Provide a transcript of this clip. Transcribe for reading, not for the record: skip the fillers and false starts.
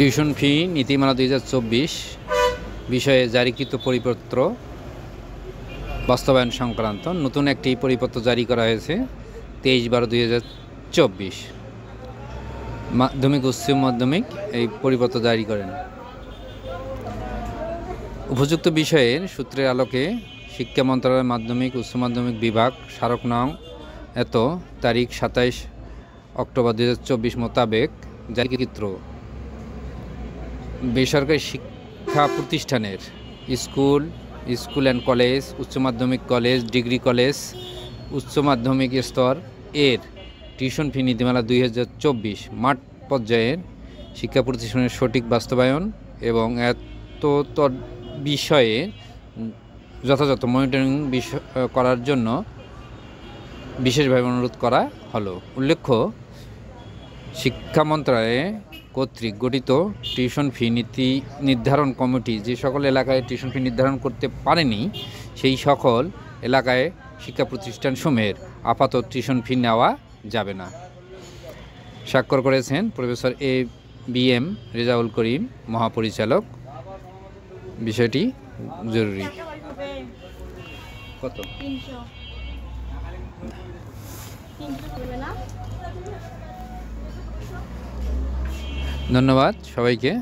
Tuition fee নীতিমালা 2024 বিষয়ে জারিকৃত পরিপত্র বাস্তবায়ন সংক্রান্ত নতুন একটি পরিপত্র জারি করা হয়েছে 23/12/2024। মাধ্যমিক উচ্চ মাধ্যমিক এই পরিপত্র জারি করেন। উপযুক্ত বিষয়ের সূত্রের আলোকে শিক্ষা মন্ত্রণালয়ের মাধ্যমিক উচ্চ মাধ্যমিক বিভাগ স্মারক নং এত তারিখ 27 অক্টোবর 2024 মোতাবেক জারিকৃত বেসরকারি শিক্ষা প্রতিষ্ঠানের স্কুল অ্যান্ড কলেজ, উচ্চ মাধ্যমিক কলেজ, ডিগ্রি কলেজ, উচ্চ মাধ্যমিক স্তর এর টিউশন ফি নীতিমালা 2024 মাঠ পর্যায়ের শিক্ষা প্রতিষ্ঠানের সঠিক বাস্তবায়ন এবং এত বিষয়ে যথাযথ মনিটরিং করার জন্য বিশেষভাবে অনুরোধ করা হলো। উল্লেখ্য, শিক্ষা মন্ত্রণালয় কর্তৃক গঠিত টিউশন ফি নীতি নির্ধারণ কমিটি যে সকল এলাকায় টিউশন ফি নির্ধারণ করতে পারেনি সেই সকল এলাকায় শিক্ষা প্রতিষ্ঠানসমূহের আপাতত টিউশন ফি নেওয়া যাবে না। স্বাক্ষর করেছেন প্রফেসর ABM রেজাউল করিম, মহাপরিচালক। বিষয়টি জরুরি। কত? 300 করবে না। ধন্যবাদ সবাইকে।